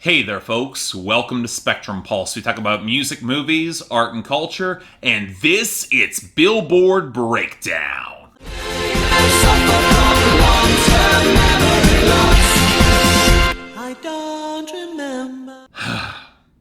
Hey there folks, welcome to Spectrum Pulse. We talk about music, movies, art and culture, and it's Billboard Breakdown. I don't remember.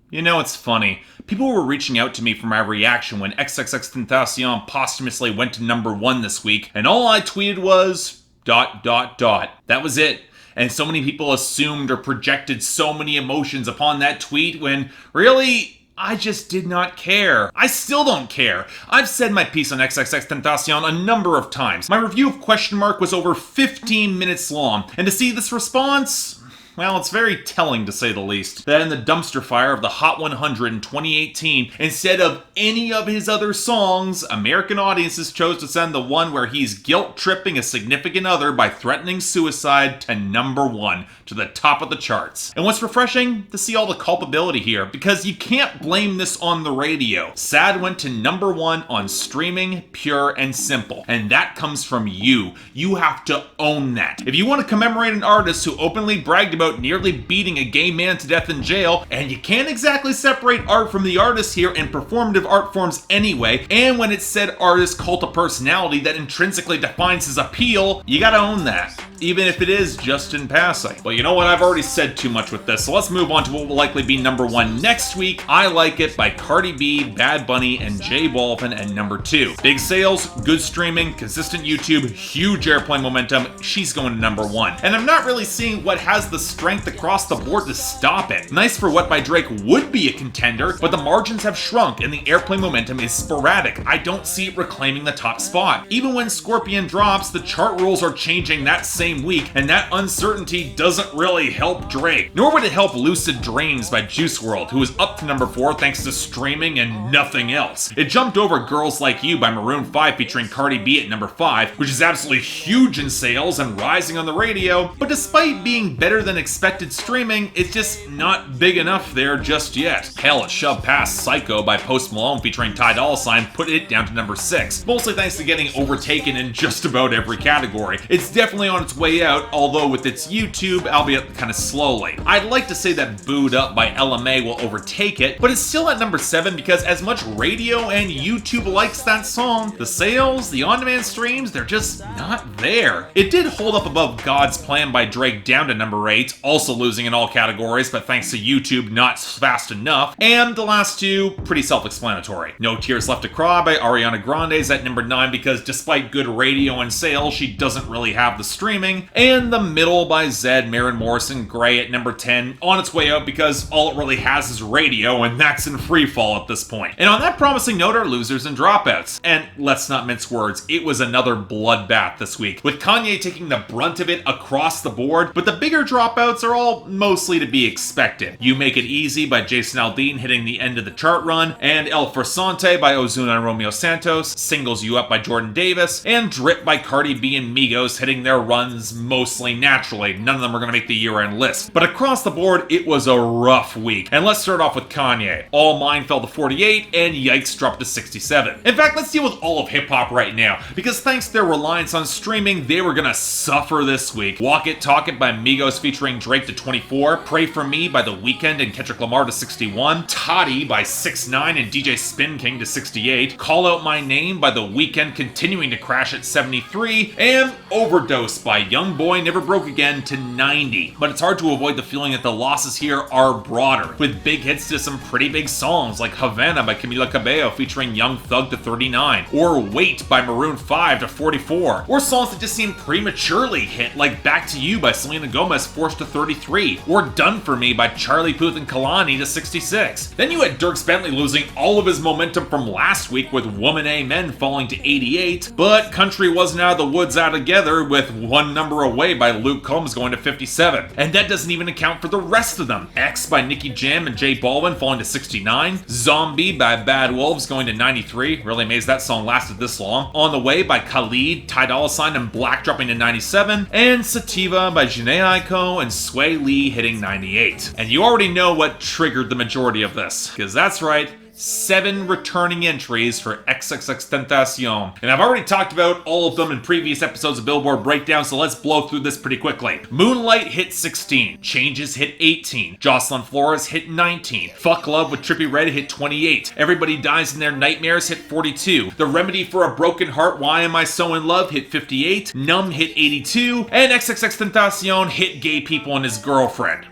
You know, it's funny. People were reaching out to me for my reaction when XXXTENTACION posthumously went to #1 this week, and all I tweeted was ... That was it. And so many people assumed or projected so many emotions upon that tweet when, really, I just did not care. I still don't care. I've said my piece on XXXTENTACION a number of times. My review of Question Mark was over 15 minutes long, and to see this response... well, it's very telling to say the least, that in the dumpster fire of the Hot 100 in 2018, instead of any of his other songs, American audiences chose to send the one where he's guilt-tripping a significant other by threatening suicide to #1, to the top of the charts. And what's refreshing? To see all the culpability here, because you can't blame this on the radio. Sad went to #1 on streaming, pure and simple. And that comes from you. You have to own that. If you want to commemorate an artist who openly bragged about nearly beating a gay man to death in jail, and you can't exactly separate art from the artist here in performative art forms anyway, and when it's said artist cult of personality that intrinsically defines his appeal, you gotta own that, even if it is just in passing. But you know what, I've already said too much with this, so let's move on to what will likely be #1 next week. I Like It by Cardi B, Bad Bunny, and J Balvin at #2. Big sales, good streaming, consistent YouTube, huge airplay momentum, she's going to #1. And I'm not really seeing what has the strength across the board to stop it. Nice for What by Drake would be a contender, but the margins have shrunk and the airplay momentum is sporadic. I don't see it reclaiming the top spot. Even when Scorpion drops, the chart rules are changing that same week, and that uncertainty doesn't really help Drake. Nor would it help Lucid Dreams by Juice WRLD, who is up to #4 thanks to streaming and nothing else. It jumped over Girls Like You by Maroon 5 featuring Cardi B at #5, which is absolutely huge in sales and rising on the radio, but despite being better than expected streaming, it's just not big enough there just yet. Hell, it shoved past Psycho by Post Malone featuring Ty Dolla $ign, put it down to #6, mostly thanks to getting overtaken in just about every category. It's definitely on its way out, although with its YouTube, albeit kind of slowly. I'd like to say that Booed Up by LMA will overtake it, but it's still at #7 because as much radio and YouTube likes that song, the sales, the on-demand streams, they're just not there. It did hold up above God's Plan by Drake down to #8, also losing in all categories, but thanks to YouTube not fast enough, and the last two, pretty self-explanatory. No Tears Left to Cry by Ariana Grande is at #9 because despite good radio and sales, she doesn't really have the streaming, and The Middle by Zedd, Maren Morrison, Grey at #10, on its way out because all it really has is radio, and that's in freefall at this point. And on that promising note are losers and dropouts. And let's not mince words, it was another bloodbath this week, with Kanye taking the brunt of it across the board, but the bigger dropouts are all mostly to be expected. You Make It Easy by Jason Aldean hitting the end of the chart run, and El Farsante by Ozuna and Romeo Santos, Singles You Up by Jordan Davis, and Drip by Cardi B and Migos hitting their runs mostly naturally. None of them are going to make the year-end list. But across the board, it was a rough week. And let's start off with Kanye. All Mine fell to 48, and Yikes dropped to 67. In fact, let's deal with all of hip-hop right now, because thanks to their reliance on streaming, they were going to suffer this week. Walk It, Talk It by Migos featuring Drake to 24, Pray For Me by The Weeknd and Kendrick Lamar to 61, Toddy by 6ix9ine and DJ Spin King to 68, Call Out My Name by The Weeknd continuing to crash at 73, and Overdose by Youngboy Never Broke Again to 90. But it's hard to avoid the feeling that the losses here are broader, with big hits to some pretty big songs like Havana by Camila Cabello featuring Young Thug to 39, or Wait by Maroon 5 to 44, or songs that just seem prematurely hit like Back to You by Selena Gomez forced to 33, or Done For Me by Charlie Puth and Kalani to 66. Then you had Dierks Bentley losing all of his momentum from last week with Woman Amen falling to 88, but Country Wasn't Out of the Woods Out Together with One Number Away by Luke Combs going to 57. And that doesn't even account for the rest of them. X by Nicki Jam and J Balvin falling to 69, Zombie by Bad Wolves going to 93, really amazed that song lasted this long, On the Way by Khalid, Ty Dolla $ign and Black dropping to 97, and Sativa by Jhené Aiko and Sway Lee hitting 98. And you already know what triggered the majority of this, because that's right, 7 returning entries for XXXTENTACION. And I've already talked about all of them in previous episodes of Billboard Breakdown, so let's blow through this pretty quickly. Moonlight hit 16. Changes hit 18. Jocelyn Flores hit 19. Fuck Love with Trippie Redd hit 28. Everybody Dies in Their Nightmares hit 42. The Remedy for a Broken Heart, Why Am I So in Love hit 58. Numb hit 82. And XXXTENTACION hit Gay People and His Girlfriend.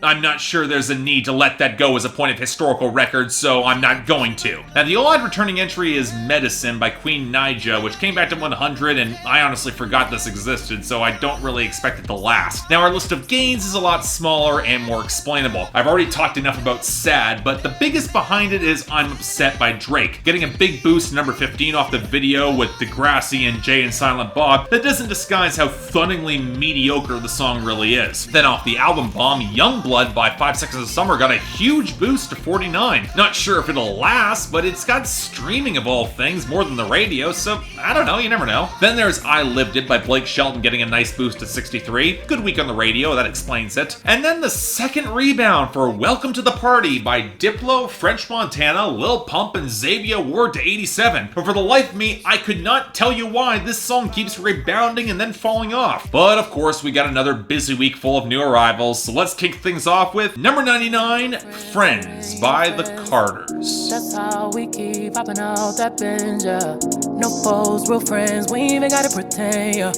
I'm not sure there's a need to let that go as a point of historical record, so I'm not going to. Now, the odd returning entry is Medicine by Queen Naija, which came back to 100, and I honestly forgot this existed, so I don't really expect it to last. Now, our list of gains is a lot smaller and more explainable. I've already talked enough about Sad, but the biggest behind it is I'm Upset by Drake, getting a big boost to number 15 off the video with Degrassi and Jay and Silent Bob that doesn't disguise how thunningly mediocre the song really is. Then off the album bomb, Youngblood by 5 Seconds of Summer got a huge boost to 49. Not sure if it'll last, but it's got streaming of all things more than the radio, so I don't know, you never know. Then there's I Lived It by Blake Shelton getting a nice boost to 63. Good week on the radio, that explains it. And then the second rebound for Welcome to the Party by Diplo, French Montana, Lil Pump, and Xavier Ward to 87. But for the life of me, I could not tell you why this song keeps rebounding and then falling off. But of course, we got another busy week full of new arrivals, so let's kick things off with number 99, Friends by the Carters. That's how we keep popping out that binge, yeah. No foes, real friends, we ain't even gotta pretend, yeah.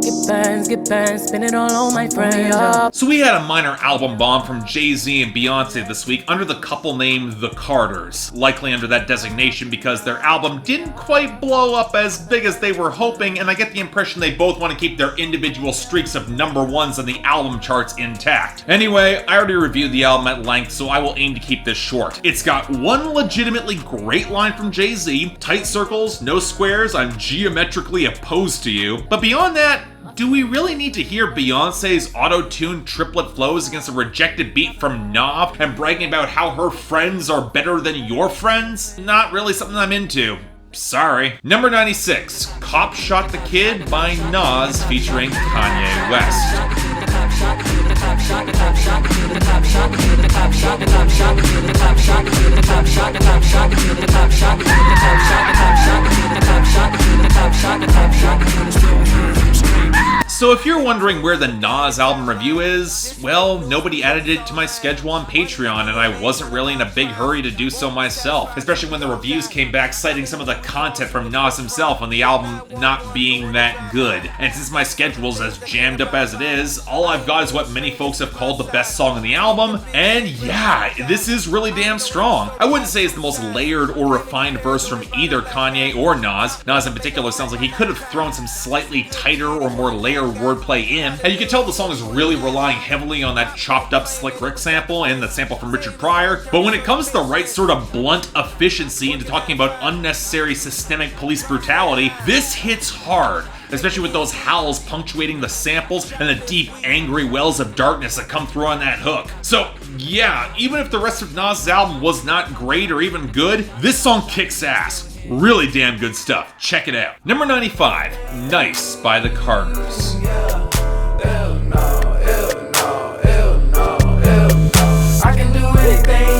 Get bands, spin it all on my friends, yeah. So we had a minor album bomb from Jay-Z and Beyonce this week under the couple named The Carters. Likely under that designation because their album didn't quite blow up as big as they were hoping, and I get the impression they both want to keep their individual streaks of number ones on the album charts intact. Anyway, I already reviewed the album at length, so I will aim to keep this short. It's got one legitimately great line from Jay-Z, tight circles, no squares, I'm geometrically opposed to you. But beyond that, do we really need to hear Beyonce's auto-tuned triplet flows against a rejected beat from Nav and bragging about how her friends are better than your friends? Not really something I'm into. Sorry. Number 96, Cop Shot the Kid by Nas featuring Kanye West. So if you're wondering where the Nas album review is, well, nobody added it to my schedule on Patreon, and I wasn't really in a big hurry to do so myself, especially when the reviews came back citing some of the content from Nas himself on the album not being that good. And since my schedule's as jammed up as it is, all I've got is what many folks have called the best song on the album, and yeah, this is really damn strong. I wouldn't say it's the most layered or refined verse from either Kanye or Nas. Nas in particular sounds like he could have thrown some slightly tighter or more layered wordplay in, and you can tell the song is really relying heavily on that chopped up Slick Rick sample and the sample from Richard Pryor, but when it comes to the right sort of blunt efficiency into talking about unnecessary systemic police brutality, this hits hard. Especially with those howls punctuating the samples and the deep, angry wells of darkness that come through on that hook. So, yeah, even if the rest of Nas' album was not great or even good, this song kicks ass. Really damn good stuff. Check it out. Number 95, Nice by the Carters. I can do anything.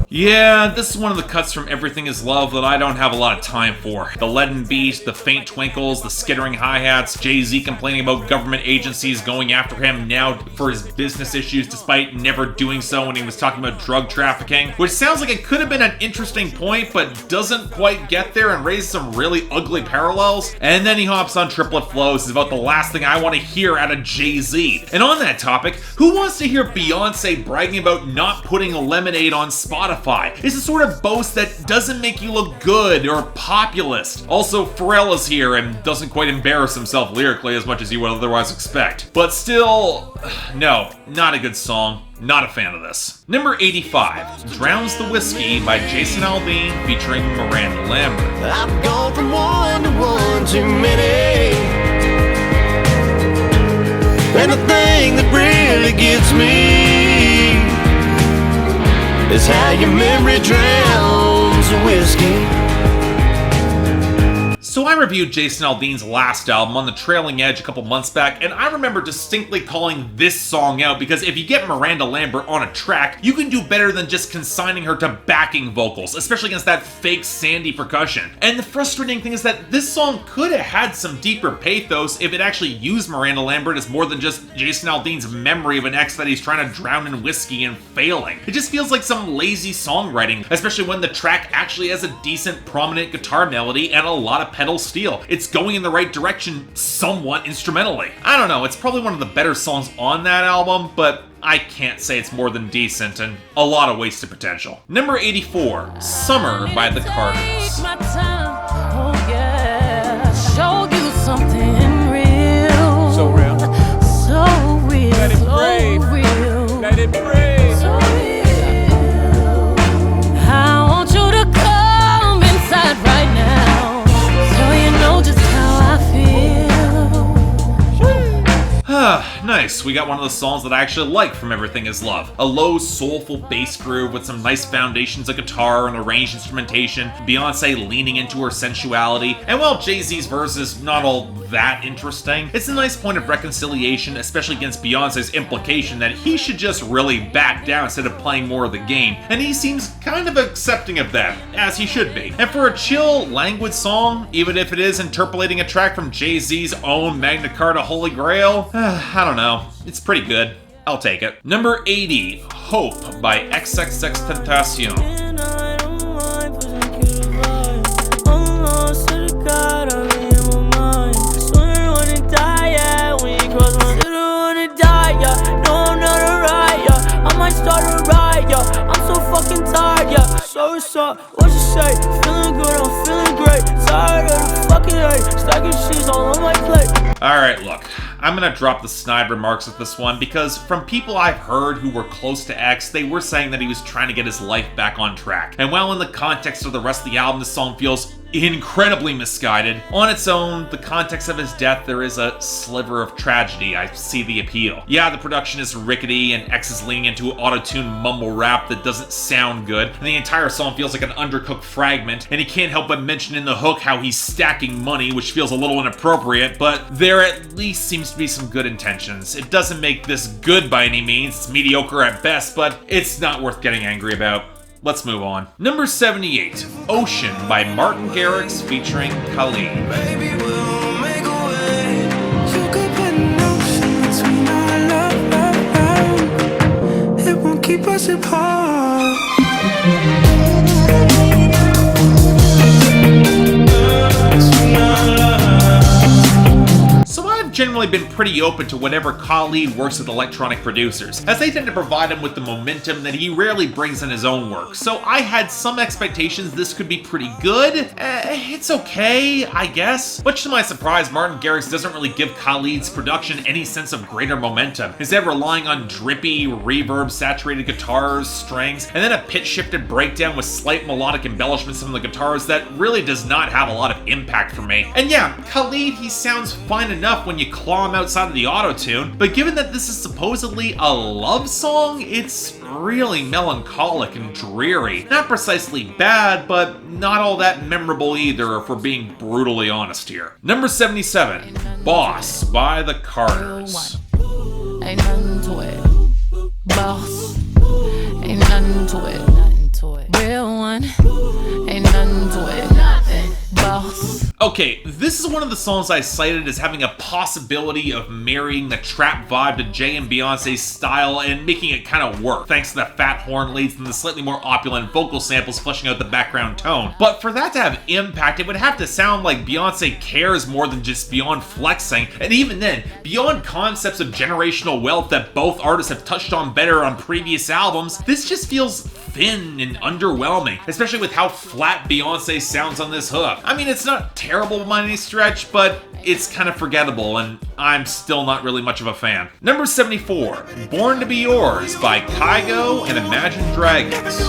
Yeah, this is one of the cuts from Everything Is Love that I don't have a lot of time for. The leaden beat, the faint twinkles, the skittering hi-hats, Jay-Z complaining about government agencies going after him now for his business issues despite never doing so when he was talking about drug trafficking, which sounds like it could have been an interesting point but doesn't quite get there and raises some really ugly parallels. And then he hops on Triplet Flows. It's about the last thing I want to hear out of Jay-Z. And on that topic, who wants to hear Beyonce bragging about not putting Lemonade on Spotify? It's a sort of boast that doesn't make you look good or populist. Also, Pharrell is here and doesn't quite embarrass himself lyrically as much as you would otherwise expect. But still, no, not a good song. Not a fan of this. Number 85, Drowns the Whiskey by Jason Aldean featuring Miranda Lambert. I've gone from one to one too many, and the thing that really gets me is how your memory drowns the whiskey. So I reviewed Jason Aldean's last album, On the Trailing Edge, a couple months back, and I remember distinctly calling this song out because if you get Miranda Lambert on a track, you can do better than just consigning her to backing vocals, especially against that fake sandy percussion. And the frustrating thing is that this song could have had some deeper pathos if it actually used Miranda Lambert as more than just Jason Aldean's memory of an ex that he's trying to drown in whiskey and failing. It just feels like some lazy songwriting, especially when the track actually has a decent prominent guitar melody and a lot of pedal steel. It's going in the right direction somewhat instrumentally. I don't know, it's probably one of the better songs on that album, but I can't say it's more than decent and a lot of wasted potential. Number 84, Summer by the Carters. Show you something real. So real. So real. Let it So breathe. real. Let it breathe. So real. I want you to come inside right now, so you know just how I feel. Nice, we got one of the songs that I actually like from Everything Is Love. A low, soulful bass groove with some nice foundations of guitar and arranged instrumentation, Beyonce leaning into her sensuality, and while Jay-Z's verse is not all that interesting, it's a nice point of reconciliation, especially against Beyonce's implication that he should just really back down instead of playing more of the game, and he seems kind of accepting of that, as he should be. And for a chill, languid song, even if it is interpolating a track from Jay-Z's own Magna Carta Holy Grail, I don't know, it's pretty good. I'll take it. Number 80, Hope by XXXTENTACION. What you say? Feeling good, I'm feeling great. Tired of the fucking hate. Stacking cheese all on my plate. Alright, look, I'm gonna drop the snide remarks with this one because from people I've heard who were close to X, they were saying that he was trying to get his life back on track. And while in the context of the rest of the album, this song feels incredibly misguided. On its own, the context of his death, there is a sliver of tragedy. I see the appeal. Yeah, the production is rickety and X is leaning into auto-tune mumble rap that doesn't sound good, and the entire song feels like an undercooked fragment, and he can't help but mention in the hook how he's stacking money, which feels a little inappropriate, but there at least seems to be some good intentions. It doesn't make this good by any means, it's mediocre at best, but it's not worth getting angry about. Let's move on. Number 78, Ocean by Martin Garrix featuring Khalid. Baby, we'll make a way. You could put an ocean between our love. It won't keep us apart. So I've generally been pretty open to whenever Khalid works with electronic producers, as they tend to provide him with the momentum that he rarely brings in his own work. So I had some expectations this could be pretty good. It's okay, I guess. Much to my surprise, Martin Garrix doesn't really give Khalid's production any sense of greater momentum, instead relying on drippy, reverb-saturated guitars, strings, and then a pitch-shifted breakdown with slight melodic embellishments on the guitars that really does not have a lot of impact for me. And yeah, Khalid, he sounds fine enough when you claw him outside of the auto-tune, but given that this is supposedly a love song, it's really melancholic and dreary. Not precisely bad, but not all that memorable either, if we're being brutally honest here. Number 77, Boss by the Carters. Ain't nothing to it. Boss. Ain't nothing to it. Nothing to it. Real one. Ain't nothing to it. Nothing. Boss. Okay, this is one of the songs I cited as having a possibility of marrying the trap vibe to Jay and Beyonce's style and making it kind of work, thanks to the fat horn leads and the slightly more opulent vocal samples fleshing out the background tone. But for that to have impact, it would have to sound like Beyonce cares more than just beyond flexing, and even then, beyond concepts of generational wealth that both artists have touched on better on previous albums, this just feels thin and underwhelming, especially with how flat Beyonce sounds on this hook. I mean, it's not terrible by any stretch, but it's kind of forgettable, and I'm still not really much of a fan. Number 74, Born to Be Yours by Kygo and Imagine Dragons.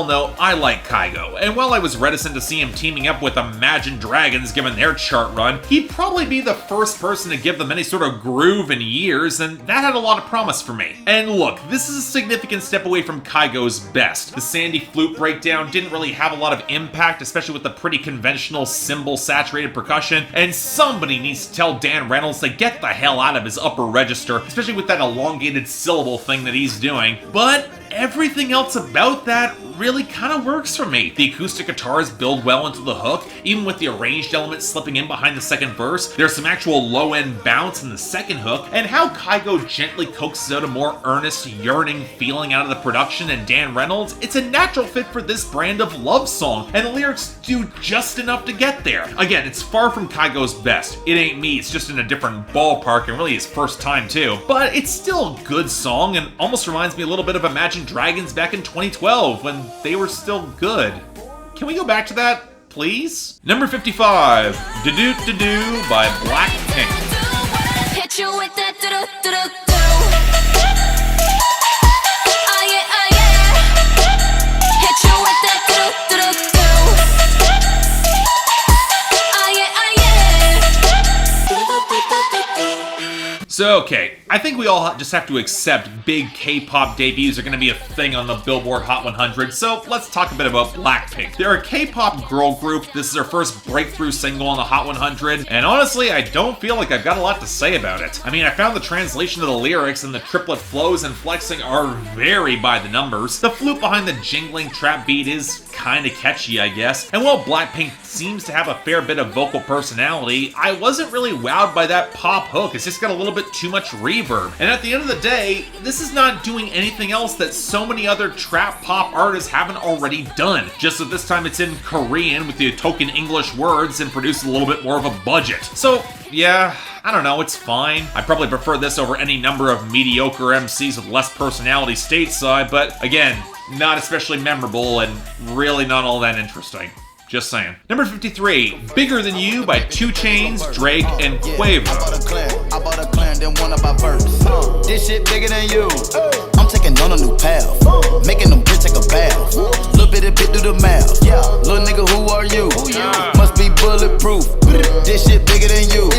know, I like Kygo, and while I was reticent to see him teaming up with Imagine Dragons given their chart run, he'd probably be the first person to give them any sort of groove in years, and that had a lot of promise for me. And look, this is a significant step away from Kygo's best. The Sandy flute breakdown didn't really have a lot of impact, especially with the pretty conventional cymbal-saturated percussion, and somebody needs to tell Dan Reynolds to get the hell out of his upper register, especially with that elongated syllable thing that he's doing. But everything else about that really kind of works for me. The acoustic guitars build well into the hook, even with the arranged elements slipping in behind the second verse. There's some actual low-end bounce in the second hook, and how Kygo gently coaxes out a more earnest, yearning feeling out of the production and Dan Reynolds, it's a natural fit for this brand of love song, and the lyrics do just enough to get there. Again, it's far from Kygo's best. It ain't me, it's just in a different ballpark, and really his first time too. But it's still a good song, and almost reminds me a little bit of Imagine Dragons back in 2012, when they were still good. Can we go back to that, please? Number 55, DDU-DU by Blackpink. Hit you with that do-do-do-do. So, okay, I think we all just have to accept big K-pop debuts are going to be a thing on the Billboard Hot 100, so let's talk a bit about Blackpink. They're a K-pop girl group. This is their first breakthrough single on the Hot 100, and honestly, I don't feel like I've got a lot to say about it. I mean, I found the translation of the lyrics and the triplet flows and flexing are very by the numbers. The flute behind the jingling trap beat is kinda catchy, I guess, and while Blackpink seems to have a fair bit of vocal personality, I wasn't really wowed by that pop hook. It's just got a little bit too much reverb. And at the end of the day, this is not doing anything else that so many other trap pop artists haven't already done. Just that this time it's in Korean with the token English words and produced a little bit more of a budget. So, yeah, I don't know, it's fine. I probably prefer this over any number of mediocre MCs with less personality stateside, but again, not especially memorable and really not all that interesting. Just saying. Number 53, Bigger Than You by 2 Chainz, Drake, and Quavo. I bought a clan, then one of my verse. This shit bigger than you. I'm taking on a new path. Making them bitch take a bath. Little bit of bit through the mouth. Little nigga, who are you? Must be bulletproof. This shit bigger than you.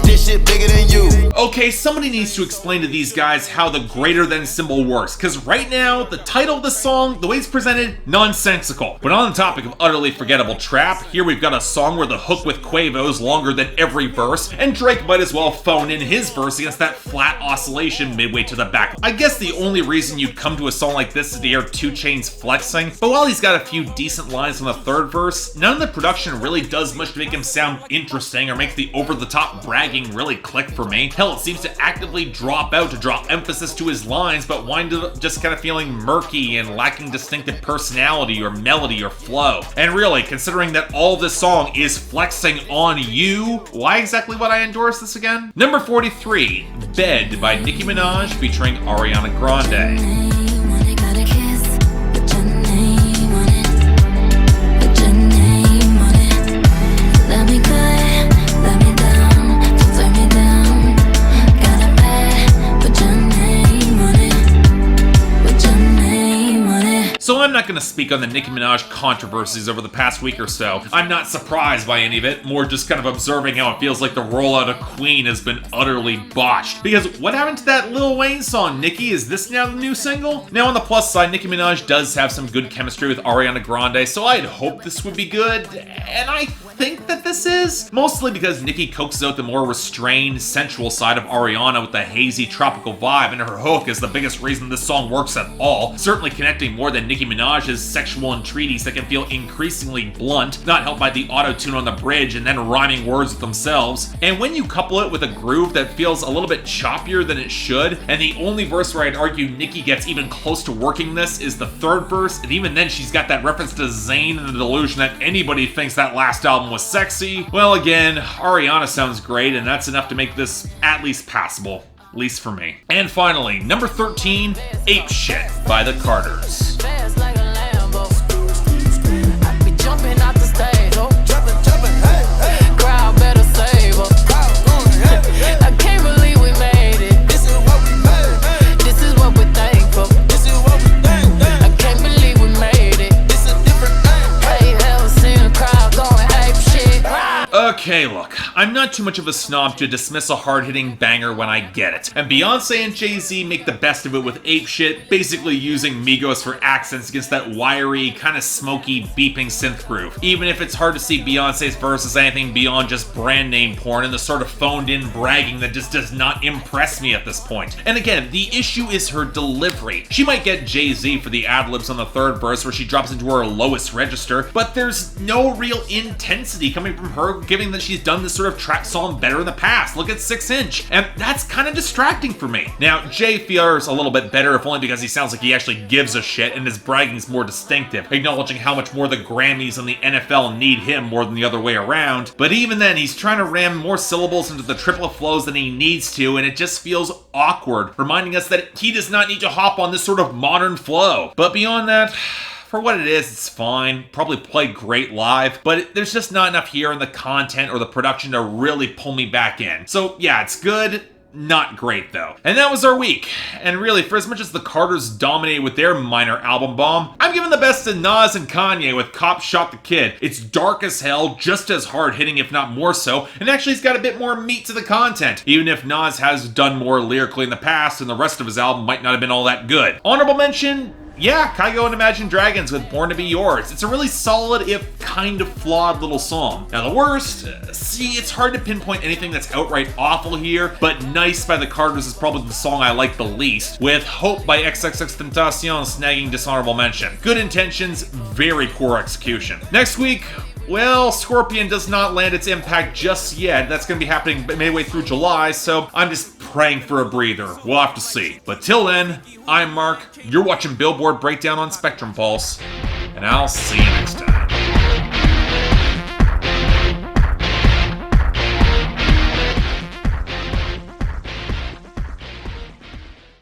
This shit bigger than you. Okay, somebody needs to explain to these guys how the greater than symbol works, because right now, the title of the song, the way it's presented, nonsensical. But on the topic of utterly forgettable trap, here we've got a song where the hook with Quavo is longer than every verse, and Drake might as well phone in his verse against that flat oscillation midway to the back. I guess the only reason you'd come to a song like this is to hear 2 Chainz flexing, but while he's got a few decent lines on the third verse, none of the production really does much to make him sound interesting or make the over-the-top bragging really click for me. Hell, it seems to actively drop out to draw emphasis to his lines, but wind up just kind of feeling murky and lacking distinctive personality or melody or flow. And really, considering that all this song is flexing on you, why exactly would I endorse this again? Number 43, Bed by Nicki Minaj featuring Ariana Grande. So I'm not going to speak on the Nicki Minaj controversies over the past week or so. I'm not surprised by any of it, more just kind of observing how it feels like the rollout of Queen has been utterly botched. Because what happened to that Lil Wayne song, Nicki? Is this now the new single? Now on the plus side, Nicki Minaj does have some good chemistry with Ariana Grande, so I'd hope this would be good, and I think that this is. Mostly because Nicki coaxes out the more restrained, sensual side of Ariana with the hazy, tropical vibe, and her hook is the biggest reason this song works at all, certainly connecting more than Nicki Minaj's sexual entreaties that can feel increasingly blunt, not helped by the auto-tune on the bridge and then rhyming words with themselves. And when you couple it with a groove that feels a little bit choppier than it should, and the only verse where I'd argue Nicki gets even close to working this is the third verse, and even then she's got that reference to Zayn and the delusion that anybody thinks that last album was sexy. Well, again, Ariana sounds great, and that's enough to make this at least passable. At least for me. And finally, number 13, APESHIT by the Carters. Fast like a Lambo. I be jumping out the stage. Oh, jumping, hey. Crowd better save up. I can't believe we made it. This is what we made. This is what we're thankful. This is what we thankful. I can't believe we made it. Okay, look, I'm not too much of a snob to dismiss a hard-hitting banger when I get it. And Beyonce and Jay-Z make the best of it with APESHIT, basically using Migos for accents against that wiry, kind of smoky, beeping synth groove. Even if it's hard to see Beyonce's verse as anything beyond just brand name porn and the sort of phoned-in bragging that just does not impress me at this point. And again, the issue is her delivery. She might get Jay-Z for the ad-libs on the third verse where she drops into her lowest register, but there's no real intensity coming from her, given that she's done this sort of trap song better in the past. Look at 6 Inch, and that's kind of distracting for me. Now, Jay fares a little bit better, if only because he sounds like he actually gives a shit and his bragging's more distinctive, acknowledging how much more the Grammys and the NFL need him more than the other way around. But even then, he's trying to ram more syllables into the triplet flows than he needs to, and it just feels awkward, reminding us that he does not need to hop on this sort of modern flow. But beyond that, for what it is, it's fine. Probably played great live, but there's just not enough here in the content or the production to really pull me back in. So yeah, it's good. Not great though. And that was our week. And really, for as much as the Carters dominated with their minor album bomb, I'm giving the best to Nas and Kanye with Cop Shot the Kid. It's dark as hell, just as hard hitting if not more so, and actually it's got a bit more meat to the content, even if Nas has done more lyrically in the past and the rest of his album might not have been all that good. Honorable mention, yeah, Kygo and Imagine Dragons with Born to Be Yours. It's a really solid, if kind of flawed little song. Now the worst, see, it's hard to pinpoint anything that's outright awful here, but Nice by the Carters is probably the song I like the least, with Hope by XXXTENTACION snagging dishonorable mention. Good intentions, very poor execution. Next week, well, Scorpion does not land its impact just yet. That's going to be happening midway through July, so I'm just praying for a breather. We'll have to see. But till then, I'm Mark, you're watching Billboard Breakdown on Spectrum Pulse, and I'll see you next time.